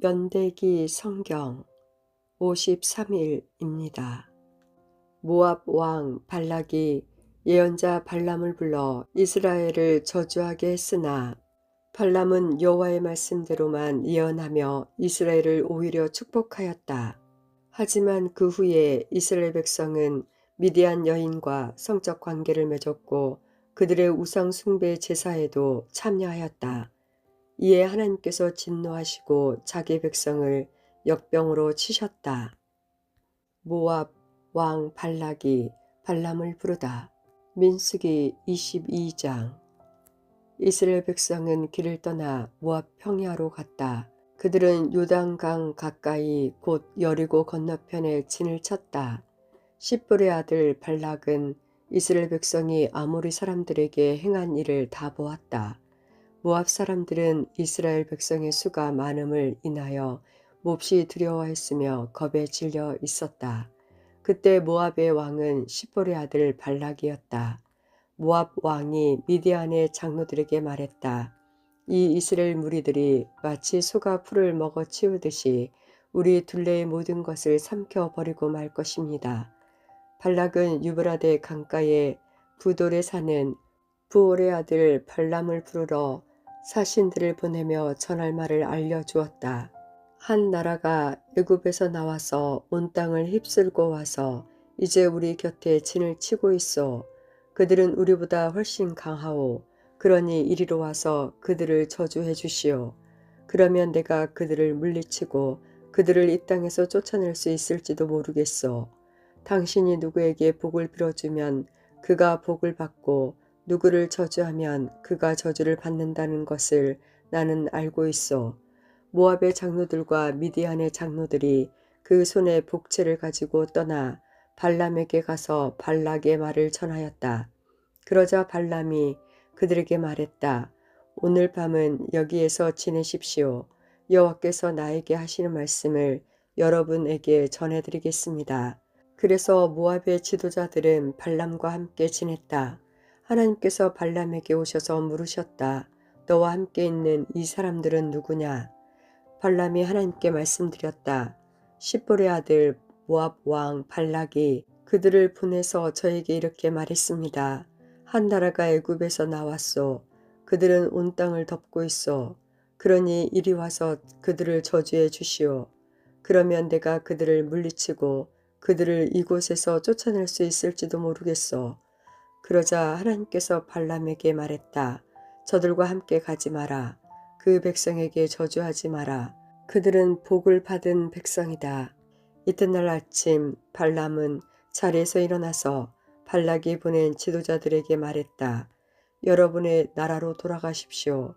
연대기 성경 53일입니다. 모압 왕 발락이 예언자 발람을 불러 이스라엘을 저주하게 했으나 발람은 여호와의 말씀대로만 예언하며 이스라엘을 오히려 축복하였다. 하지만 그 후에 이스라엘 백성은 미디안 여인과 성적 관계를 맺었고 그들의 우상 숭배 제사에도 참여하였다. 이에 하나님께서 진노하시고 자기 백성을 역병으로 치셨다. 모압 왕 발락이 발람을 부르다. 민수기 22장. 이스라엘 백성은 길을 떠나 모압 평야로 갔다. 그들은 요단강 가까이 곧 여리고 건너편에 진을 쳤다. 십볼의 아들 발락은 이스라엘 백성이 아모리 사람들에게 행한 일을 다 보았다. 모압 사람들은 이스라엘 백성의 수가 많음을 인하여 몹시 두려워했으며 겁에 질려 있었다. 그때 모압의 왕은 십볼의 아들 발락이었다. 모압 왕이 미디안의 장로들에게 말했다. 이 이스라엘 무리들이 마치 소가 풀을 먹어 치우듯이 우리 둘레의 모든 것을 삼켜 버리고 말 것입니다. 발락은 유브라데 강가에 부돌에 사는 부올의 아들 발람을 부르러 사신들을 보내며 전할 말을 알려주었다. 한 나라가 애굽에서 나와서 온 땅을 휩쓸고 와서 이제 우리 곁에 진을 치고 있어. 그들은 우리보다 훨씬 강하오. 그러니 이리로 와서 그들을 저주해 주시오. 그러면 내가 그들을 물리치고 그들을 이 땅에서 쫓아낼 수 있을지도 모르겠소. 당신이 누구에게 복을 빌어주면 그가 복을 받고 누구를 저주하면 그가 저주를 받는다는 것을 나는 알고 있어. 모압의 장로들과 미디안의 장로들이 그 손에 복채를 가지고 떠나 발람에게 가서 발락의 말을 전하였다. 그러자 발람이 그들에게 말했다. 오늘 밤은 여기에서 지내십시오. 여호와께서 나에게 하시는 말씀을 여러분에게 전해드리겠습니다. 그래서 모압의 지도자들은 발람과 함께 지냈다. 하나님께서 발람에게 오셔서 물으셨다. 너와 함께 있는 이 사람들은 누구냐? 발람이 하나님께 말씀드렸다. 십볼의 아들 모압 왕 발락이 그들을 보내서 저에게 이렇게 말했습니다. 한 나라가 애굽에서 나왔소. 그들은 온 땅을 덮고 있어. 그러니 이리 와서 그들을 저주해 주시오. 그러면 내가 그들을 물리치고 그들을 이곳에서 쫓아낼 수 있을지도 모르겠소. 그러자 하나님께서 발람에게 말했다. 저들과 함께 가지 마라. 그 백성에게 저주하지 마라. 그들은 복을 받은 백성이다. 이튿날 아침 발람은 자리에서 일어나서 발락이 보낸 지도자들에게 말했다. 여러분의 나라로 돌아가십시오.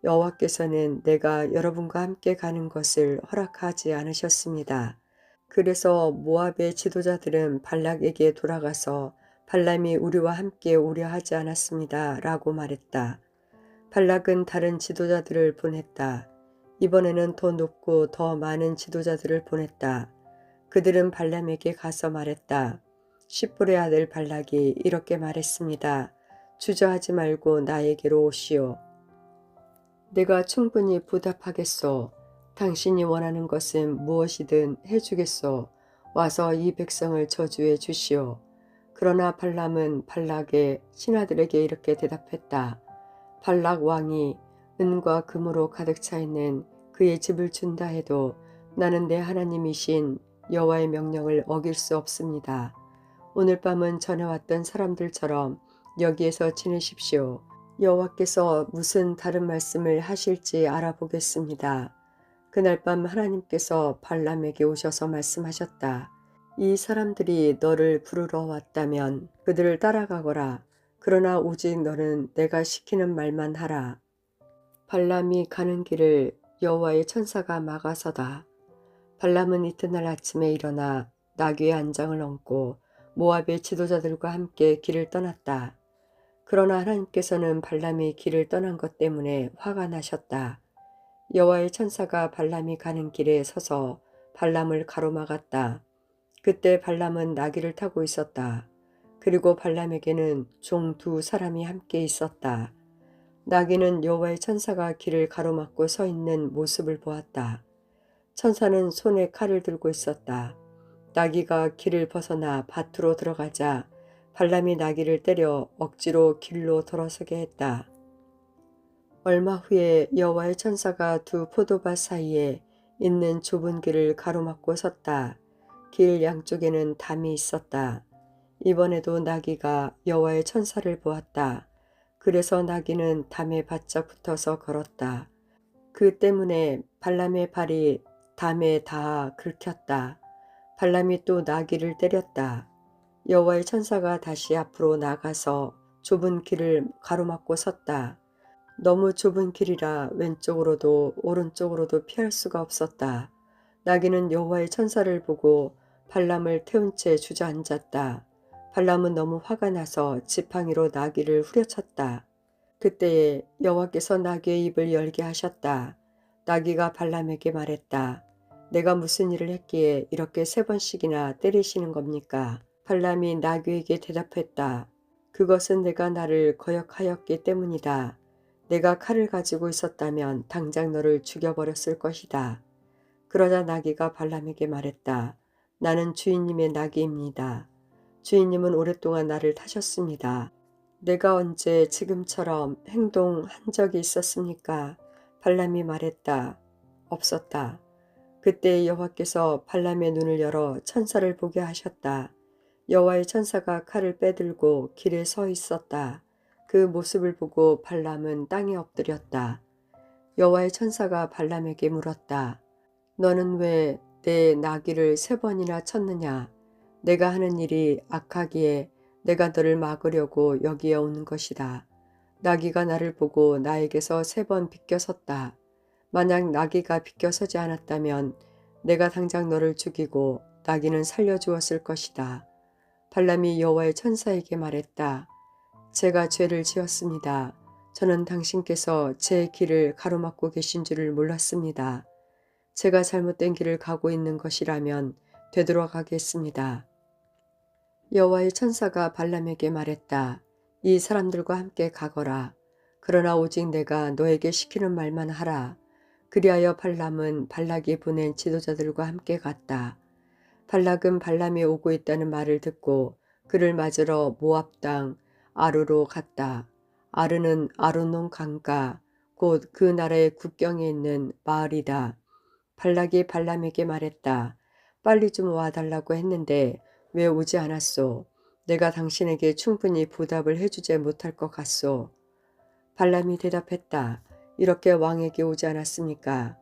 여호와께서는 내가 여러분과 함께 가는 것을 허락하지 않으셨습니다. 그래서 모압의 지도자들은 발락에게 돌아가서 발람이 우리와 함께 오려 하지 않았습니다. 라고 말했다. 발락은 다른 지도자들을 보냈다. 이번에는 더 높고 더 많은 지도자들을 보냈다. 그들은 발람에게 가서 말했다. 십볼의 아들 발락이 이렇게 말했습니다. 주저하지 말고 나에게로 오시오. 내가 충분히 보답하겠소. 당신이 원하는 것은 무엇이든 해주겠소. 와서 이 백성을 저주해 주시오. 그러나 발람은 발락의 신하들에게 이렇게 대답했다. 발락 왕이 은과 금으로 가득 차 있는 그의 집을 준다 해도 나는 내 하나님이신 여호와의 명령을 어길 수 없습니다. 오늘 밤은 전해왔던 사람들처럼 여기에서 지내십시오. 여호와께서 무슨 다른 말씀을 하실지 알아보겠습니다. 그날 밤 하나님께서 발람에게 오셔서 말씀하셨다. 이 사람들이 너를 부르러 왔다면 그들을 따라가거라. 그러나 오직 너는 내가 시키는 말만 하라. 발람이 가는 길을 여호와의 천사가 막아서다. 발람은 이튿날 아침에 일어나 나귀의 안장을 얹고 모압의 지도자들과 함께 길을 떠났다. 그러나 하나님께서는 발람이 길을 떠난 것 때문에 화가 나셨다. 여호와의 천사가 발람이 가는 길에 서서 발람을 가로막았다. 그때 발람은 나귀를 타고 있었다. 그리고 발람에게는 종 두 사람이 함께 있었다. 나귀는 여호와의 천사가 길을 가로막고 서 있는 모습을 보았다. 천사는 손에 칼을 들고 있었다. 나귀가 길을 벗어나 밭으로 들어가자 발람이 나귀를 때려 억지로 길로 돌아서게 했다. 얼마 후에 여호와의 천사가 두 포도밭 사이에 있는 좁은 길을 가로막고 섰다. 길 양쪽에는 담이 있었다. 이번에도 나귀가 여호와의 천사를 보았다. 그래서 나귀는 담에 바짝 붙어서 걸었다. 그 때문에 발람의 발이 담에 닿아 긁혔다. 발람이 또 나귀를 때렸다. 여호와의 천사가 다시 앞으로 나가서 좁은 길을 가로막고 섰다. 너무 좁은 길이라 왼쪽으로도 오른쪽으로도 피할 수가 없었다. 나귀는 여호와의 천사를 보고 발람을 태운 채 주저앉았다. 발람은 너무 화가 나서 지팡이로 나귀를 후려쳤다. 그때에 여호와께서 나귀의 입을 열게 하셨다. 나귀가 발람에게 말했다. 내가 무슨 일을 했기에 이렇게 3번씩이나 때리시는 겁니까? 발람이 나귀에게 대답했다. 그것은 내가 나를 거역하였기 때문이다. 내가 칼을 가지고 있었다면 당장 너를 죽여버렸을 것이다. 그러자 나귀가 발람에게 말했다. 나는 주인님의 나귀입니다. 주인님은 오랫동안 나를 타셨습니다. 내가 언제 지금처럼 행동한 적이 있었습니까? 발람이 말했다. 없었다. 그때 여호와께서 발람의 눈을 열어 천사를 보게 하셨다. 여호와의 천사가 칼을 빼들고 길에 서 있었다. 그 모습을 보고 발람은 땅에 엎드렸다. 여호와의 천사가 발람에게 물었다. 너는 왜 내 나귀를 3번이나 쳤느냐? 내가 하는 일이 악하기에 내가 너를 막으려고 여기에 오는 것이다. 나귀가 나를 보고 나에게서 3번 비껴섰다. 만약 나귀가 비껴서지 않았다면 내가 당장 너를 죽이고 나귀는 살려주었을 것이다. 발람이 여호와의 천사에게 말했다. 제가 죄를 지었습니다. 저는 당신께서 제 길을 가로막고 계신 줄을 몰랐습니다. 제가 잘못된 길을 가고 있는 것이라면 되돌아가겠습니다. 여호와의 천사가 발람에게 말했다. 이 사람들과 함께 가거라. 그러나 오직 내가 너에게 시키는 말만 하라. 그리하여 발람은 발락이 보낸 지도자들과 함께 갔다. 발락은 발람이 오고 있다는 말을 듣고 그를 맞으러 모압 땅 아르로 갔다. 아르는 아르논 강가 곧 그 나라의 국경에 있는 마을이다. 발락이 발람에게 말했다. 빨리 좀 와달라고 했는데 왜 오지 않았소? 내가 당신에게 충분히 보답을 해주지 못할 것 같소. 발람이 대답했다. 이렇게 왕에게 오지 않았습니까?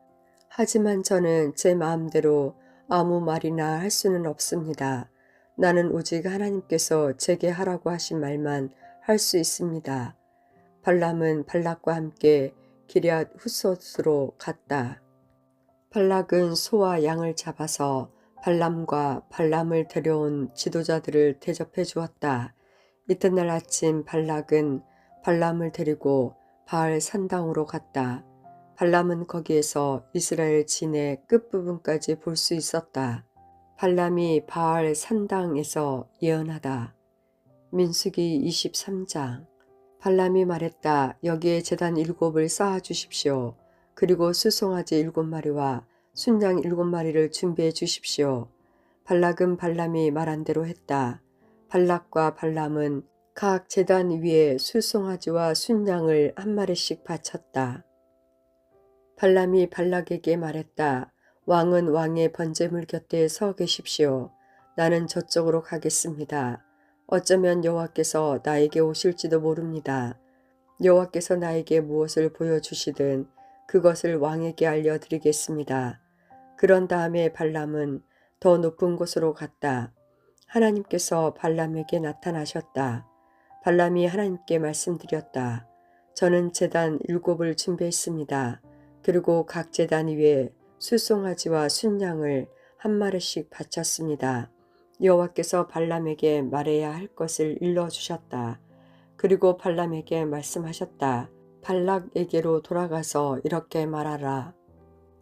하지만 저는 제 마음대로 아무 말이나 할 수는 없습니다. 나는 오직 하나님께서 제게 하라고 하신 말만 할 수 있습니다. 발람은 발락과 함께 기럇 후솥으로 갔다. 발락은 소와 양을 잡아서 발람과 발람을 데려온 지도자들을 대접해 주었다. 이튿날 아침 발락은 발람을 데리고 바알 산당으로 갔다. 발람은 거기에서 이스라엘 진의 끝부분까지 볼 수 있었다. 발람이 바알 산당에서 예언하다. 민수기 23장. 발람이 말했다. 여기에 제단 7을 쌓아 주십시오. 그리고 수송아지 7마리와 순양 7마리를 준비해 주십시오. 발락은 발람이 말한 대로 했다. 발락과 발람은 각 제단 위에 수송아지와 순양을 1마리씩 바쳤다. 발람이 발락에게 말했다. 왕은 왕의 번제물 곁에 서 계십시오. 나는 저쪽으로 가겠습니다. 어쩌면 여호와께서 나에게 오실지도 모릅니다. 여호와께서 나에게 무엇을 보여주시든 그것을 왕에게 알려드리겠습니다. 그런 다음에 발람은 더 높은 곳으로 갔다. 하나님께서 발람에게 나타나셨다. 발람이 하나님께 말씀드렸다. 저는 제단 7을 준비했습니다. 그리고 각 제단 위에 수송아지와 순양을 1마리씩 바쳤습니다. 여호와께서 발람에게 말해야 할 것을 일러주셨다. 그리고 발람에게 말씀하셨다. 발락에게로 돌아가서 이렇게 말하라.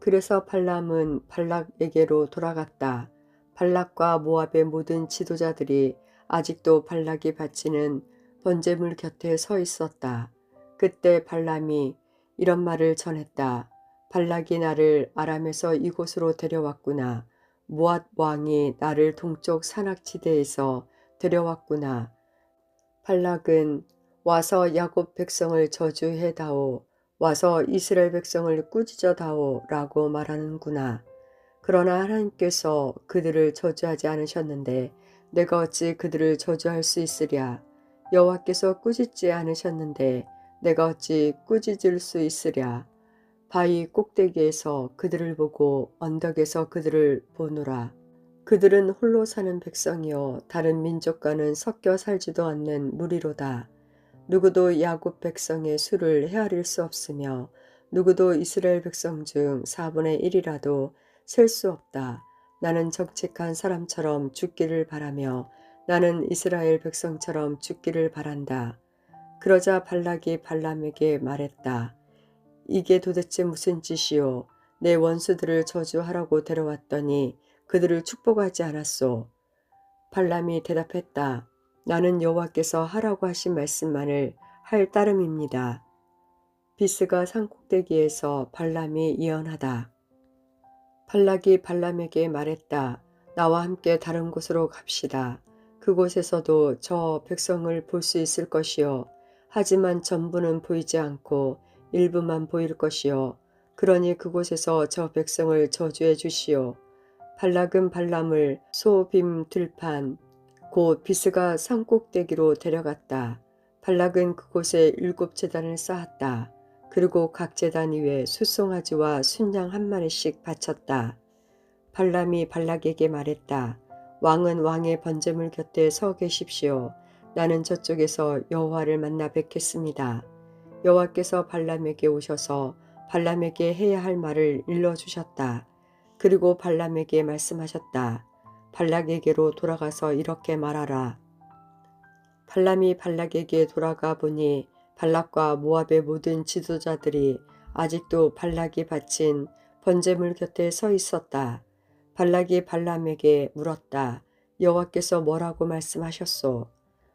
그래서 발람은 발락에게로 돌아갔다. 발락과 모압의 모든 지도자들이 아직도 발락이 바치는 번제물 곁에 서 있었다. 그때 발람이 이런 말을 전했다. 발락이 나를 아람에서 이곳으로 데려왔구나. 모압 왕이 나를 동쪽 산악지대에서 데려왔구나. 발락은 와서 야곱 백성을 저주해다오. 와서 이스라엘 백성을 꾸짖어다오 라고 말하는구나. 그러나 하나님께서 그들을 저주하지 않으셨는데 내가 어찌 그들을 저주할 수 있으랴. 여호와께서 꾸짖지 않으셨는데 내가 어찌 꾸짖을 수 있으랴. 바위 꼭대기에서 그들을 보고 언덕에서 그들을 보노라. 그들은 홀로 사는 백성이요 다른 민족과는 섞여 살지도 않는 무리로다. 누구도 야곱 백성의 수를 헤아릴 수 없으며 누구도 이스라엘 백성 중 4분의 1이라도 셀 수 없다. 나는 정직한 사람처럼 죽기를 바라며 나는 이스라엘 백성처럼 죽기를 바란다. 그러자 발락이 발람에게 말했다. 이게 도대체 무슨 짓이요? 내 원수들을 저주하라고 데려왔더니 그들을 축복하지 않았소. 발람이 대답했다. 나는 여호와께서 하라고 하신 말씀만을 할 따름입니다. 비스가 산꼭대기에서 발람이 예언하다. 발락이 발람에게 말했다. 나와 함께 다른 곳으로 갑시다. 그곳에서도 저 백성을 볼 수 있을 것이요. 하지만 전부는 보이지 않고 일부만 보일 것이요. 그러니 그곳에서 저 백성을 저주해 주시오. 발락은 발람을 소빔 들판 곧 비스가 산꼭대기로 데려갔다. 발락은 그곳에 7제단을 쌓았다. 그리고 각 제단 위에 숫송아지와 순양 한 마리씩 바쳤다. 발람이 발락에게 말했다. 왕은 왕의 번제물 곁에 서 계십시오. 나는 저쪽에서 여호와를 만나 뵙겠습니다. 여호와께서 발람에게 오셔서 발람에게 해야 할 말을 일러주셨다. 그리고 발람에게 말씀하셨다. 발락에게로 돌아가서 이렇게 말하라. 발람이 발락에게 돌아가 보니 발락과 모압의 모든 지도자들이 아직도 발락이 바친 번제물 곁에 서 있었다. 발락이 발람에게 물었다. 여호와께서 뭐라고 말씀하셨소?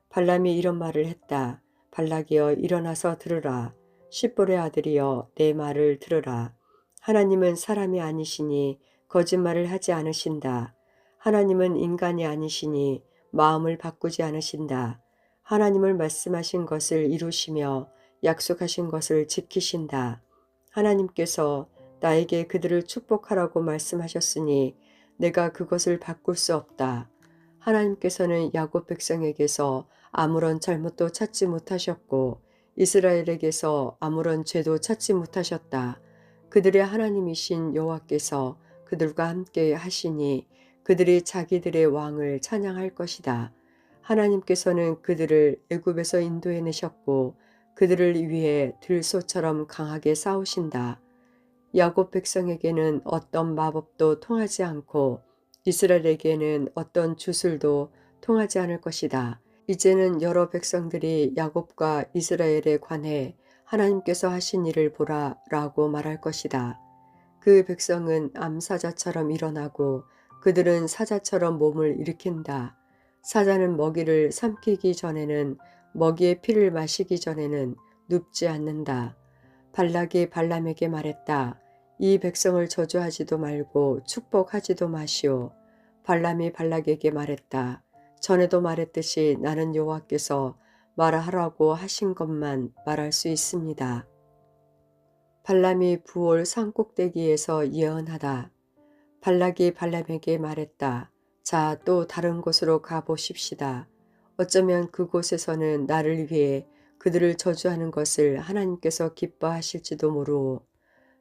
발람이 이런 말을 했다. 발락이여 일어나서 들으라. 십볼의 아들이여 내 말을 들으라. 하나님은 사람이 아니시니 거짓말을 하지 않으신다. 하나님은 인간이 아니시니 마음을 바꾸지 않으신다. 하나님을 말씀하신 것을 이루시며 약속하신 것을 지키신다. 하나님께서 나에게 그들을 축복하라고 말씀하셨으니 내가 그것을 바꿀 수 없다. 하나님께서는 야곱 백성에게서 아무런 잘못도 찾지 못하셨고 이스라엘에게서 아무런 죄도 찾지 못하셨다. 그들의 하나님이신 여호와께서 그들과 함께 하시니 그들이 자기들의 왕을 찬양할 것이다. 하나님께서는 그들을 애굽에서 인도해 내셨고 그들을 위해 들소처럼 강하게 싸우신다. 야곱 백성에게는 어떤 마법도 통하지 않고 이스라엘에게는 어떤 주술도 통하지 않을 것이다. 이제는 여러 백성들이 야곱과 이스라엘에 관해 하나님께서 하신 일을 보라 라고 말할 것이다. 그 백성은 암사자처럼 일어나고 그들은 사자처럼 몸을 일으킨다. 사자는 먹이를 삼키기 전에는 먹이의 피를 마시기 전에는 눕지 않는다. 발락이 발람에게 말했다. 이 백성을 저주하지도 말고 축복하지도 마시오. 발람이 발락에게 말했다. 전에도 말했듯이 나는 여호와께서 말하라고 하신 것만 말할 수 있습니다. 발람이 부올 산꼭대기에서 예언하다. 발락이 발람에게 말했다. 자, 또 다른 곳으로 가보십시다. 어쩌면 그곳에서는 나를 위해 그들을 저주하는 것을 하나님께서 기뻐하실지도 모르오.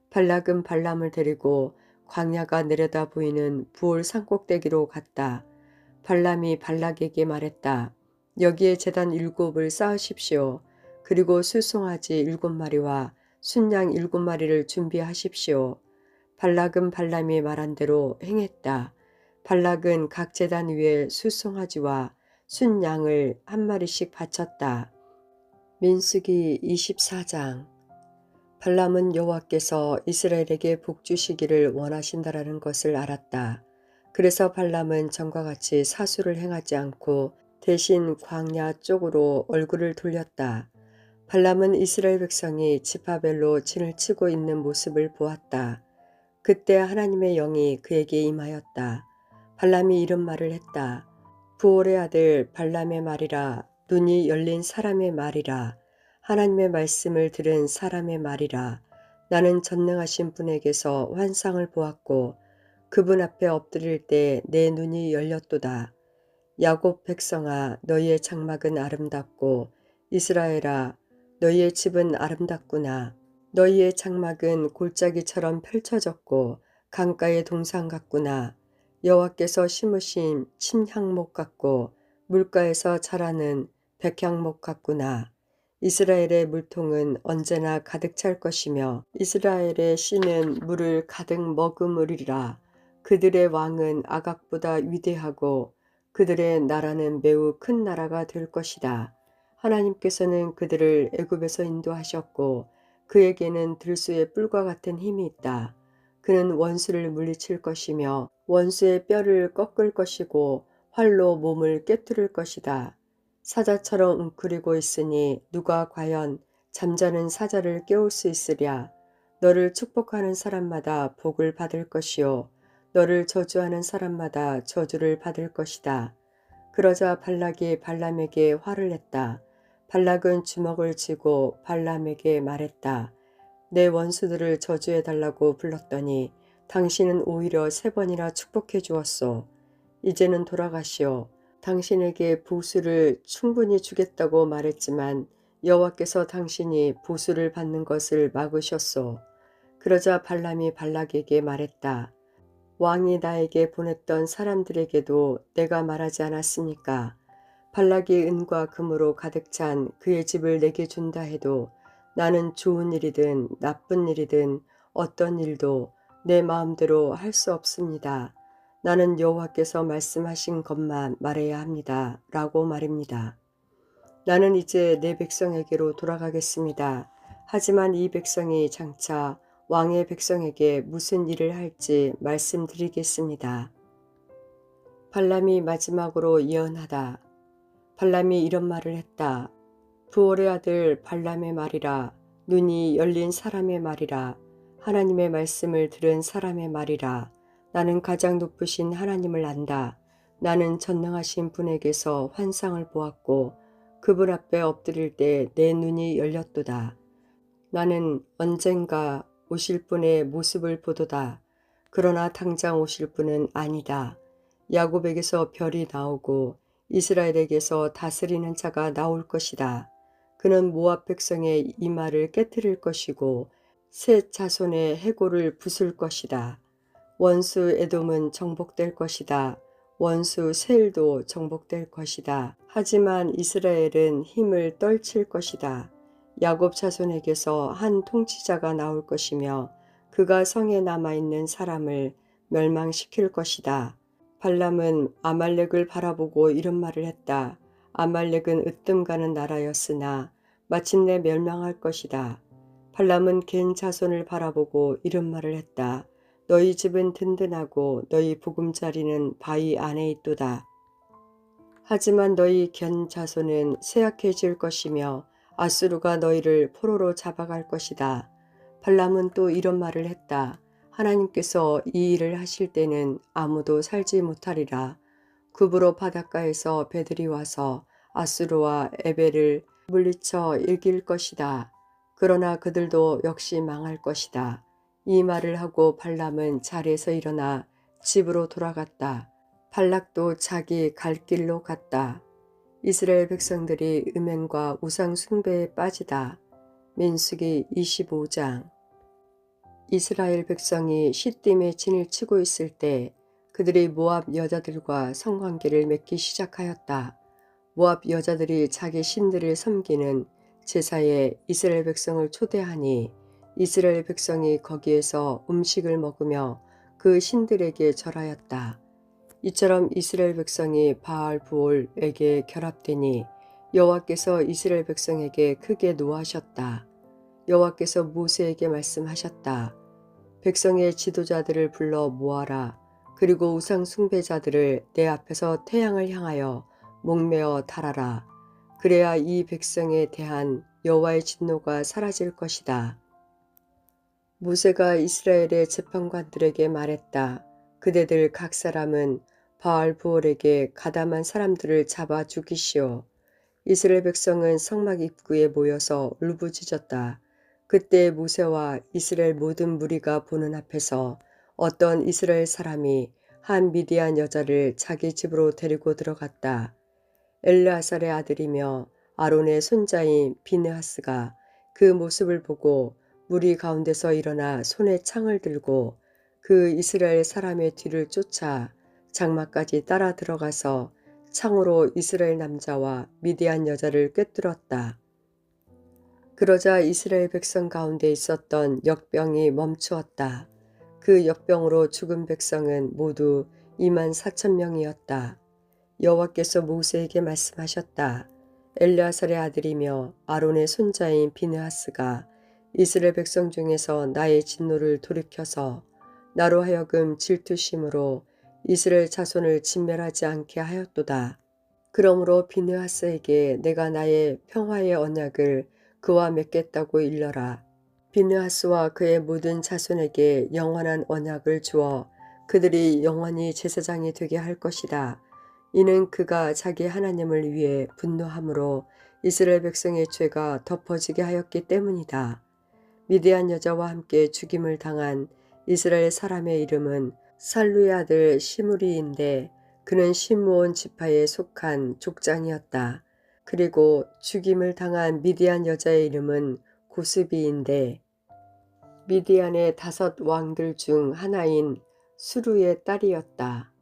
발락은 발람을 데리고 광야가 내려다 보이는 부올 산꼭대기로 갔다. 발람이 발락에게 말했다. 여기에 제단 7을 쌓으십시오. 그리고 수송아지 7마리와 순양 7마리를 준비하십시오. 발락은 발람이 말한 대로 행했다. 발락은 각 제단 위에 수송아지와 순양을 한 마리씩 바쳤다. 민수기 24장. 발람은 여호와께서 이스라엘에게 복 주시기를 원하신다라는 것을 알았다. 그래서 발람은 전과 같이 사수를 행하지 않고 대신 광야 쪽으로 얼굴을 돌렸다. 발람은 이스라엘 백성이 지파별로 진을 치고 있는 모습을 보았다. 그때 하나님의 영이 그에게 임하였다. 발람이 이런 말을 했다. 부올의 아들 발람의 말이라. 눈이 열린 사람의 말이라. 하나님의 말씀을 들은 사람의 말이라. 나는 전능하신 분에게서 환상을 보았고 그분 앞에 엎드릴 때 내 눈이 열렸도다. 야곱 백성아, 너희의 장막은 아름답고 이스라엘아, 너희의 집은 아름답구나. 너희의 장막은 골짜기처럼 펼쳐졌고 강가의 동산 같구나. 여호와께서 심으신 침향목 같고 물가에서 자라는 백향목 같구나. 이스라엘의 물통은 언제나 가득 찰 것이며 이스라엘의 씨는 물을 가득 머금으리라. 그들의 왕은 아각보다 위대하고 그들의 나라는 매우 큰 나라가 될 것이다. 하나님께서는 그들을 애굽에서 인도하셨고 그에게는 들소의 뿔과 같은 힘이 있다. 그는 원수를 물리칠 것이며 원수의 뼈를 꺾을 것이고 활로 몸을 꿰뚫을 것이다. 사자처럼 웅크리고 있으니 누가 과연 잠자는 사자를 깨울 수 있으랴. 너를 축복하는 사람마다 복을 받을 것이요 너를 저주하는 사람마다 저주를 받을 것이다. 그러자 발락이 발람에게 화를 냈다. 발락은 주먹을 쥐고 발람에게 말했다. 내 원수들을 저주해달라고 불렀더니 당신은 오히려 3번이나 축복해 주었소. 이제는 돌아가시오. 당신에게 보수를 충분히 주겠다고 말했지만 여호와께서 당신이 보수를 받는 것을 막으셨소. 그러자 발람이 발락에게 말했다. 왕이 나에게 보냈던 사람들에게도 내가 말하지 않았습니까? 발락이 은과 금으로 가득 찬 그의 집을 내게 준다 해도 나는 좋은 일이든 나쁜 일이든 어떤 일도 내 마음대로 할 수 없습니다. 나는 여호와께서 말씀하신 것만 말해야 합니다. 라고 말입니다. 나는 이제 내 백성에게로 돌아가겠습니다. 하지만 이 백성이 장차 왕의 백성에게 무슨 일을 할지 말씀드리겠습니다. 발람이 마지막으로 예언하다. 발람이 이런 말을 했다. 부올의 아들 발람의 말이라. 눈이 열린 사람의 말이라. 하나님의 말씀을 들은 사람의 말이라. 나는 가장 높으신 하나님을 안다. 나는 전능하신 분에게서 환상을 보았고 그분 앞에 엎드릴 때 내 눈이 열렸도다. 나는 언젠가 오실 분의 모습을 보도다. 그러나 당장 오실 분은 아니다. 야곱에게서 별이 나오고 이스라엘에게서 다스리는 자가 나올 것이다. 그는 모압 백성의 이마를 깨트릴 것이고 셋 자손의 해골을 부술 것이다. 원수 에돔은 정복될 것이다. 원수 세일도 정복될 것이다. 하지만 이스라엘은 힘을 떨칠 것이다. 야곱 자손에게서 한 통치자가 나올 것이며 그가 성에 남아있는 사람을 멸망시킬 것이다. 발람은 아말렉을 바라보고 이런 말을 했다. 아말렉은 으뜸가는 나라였으나 마침내 멸망할 것이다. 발람은 겐 자손을 바라보고 이런 말을 했다. 너희 집은 든든하고 너희 보금자리는 바위 안에 있도다. 하지만 너희 견 자손은 쇠약해질 것이며 아수르가 너희를 포로로 잡아갈 것이다. 발람은 또 이런 말을 했다. 하나님께서 이 일을 하실 때는 아무도 살지 못하리라. 구브로 바닷가에서 배들이 와서 아수르와 에벨을 물리쳐 이길 것이다. 그러나 그들도 역시 망할 것이다. 이 말을 하고 발람은 자리에서 일어나 집으로 돌아갔다. 발락도 자기 갈 길로 갔다. 이스라엘 백성들이 음행과 우상 숭배에 빠지다. 민수기 25장. 이스라엘 백성이 시딤에 진을 치고 있을 때 그들이 모압 여자들과 성관계를 맺기 시작하였다. 모압 여자들이 자기 신들을 섬기는 제사에 이스라엘 백성을 초대하니 이스라엘 백성이 거기에서 음식을 먹으며 그 신들에게 절하였다. 이처럼 이스라엘 백성이 바알 부올에게 결합되니 여호와께서 이스라엘 백성에게 크게 노하셨다. 여호와께서 모세에게 말씀하셨다. 백성의 지도자들을 불러 모아라. 그리고 우상 숭배자들을 내 앞에서 태양을 향하여 목매어 달아라. 그래야 이 백성에 대한 여호와의 진노가 사라질 것이다. 모세가 이스라엘의 재판관들에게 말했다. 그대들 각 사람은 바알부올에게 가담한 사람들을 잡아 죽이시오. 이스라엘 백성은 성막 입구에 모여서 울부짖었다. 그때 모세와 이스라엘 모든 무리가 보는 앞에서 어떤 이스라엘 사람이 한 미디안 여자를 자기 집으로 데리고 들어갔다. 엘르아살의 아들이며 아론의 손자인 비느하스가 그 모습을 보고 무리 가운데서 일어나 손에 창을 들고 그 이스라엘 사람의 뒤를 쫓아 장막까지 따라 들어가서 창으로 이스라엘 남자와 미디안 여자를 꿰뚫었다. 그러자 이스라엘 백성 가운데 있었던 역병이 멈추었다. 그 역병으로 죽은 백성은 모두 24,000명이었다. 여호와께서 모세에게 말씀하셨다. 엘르아살의 아들이며 아론의 손자인 비느하스가 이스라엘 백성 중에서 나의 진노를 돌이켜서 나로 하여금 질투심으로 이스라엘 자손을 진멸하지 않게 하였도다. 그러므로 비느하스에게 내가 나의 평화의 언약을 그와 맺겠다고 일러라. 비느하스와 그의 모든 자손에게 영원한 언약을 주어 그들이 영원히 제사장이 되게 할 것이다. 이는 그가 자기 하나님을 위해 분노함으로 이스라엘 백성의 죄가 덮어지게 하였기 때문이다. 미디안 여자와 함께 죽임을 당한 이스라엘 사람의 이름은 살루의 아들 시므리인데 그는 시므온 지파에 속한 족장이었다. 그리고 죽임을 당한 미디안 여자의 이름은 고스비인데 미디안의 5 왕들 중 하나인 수루의 딸이었다.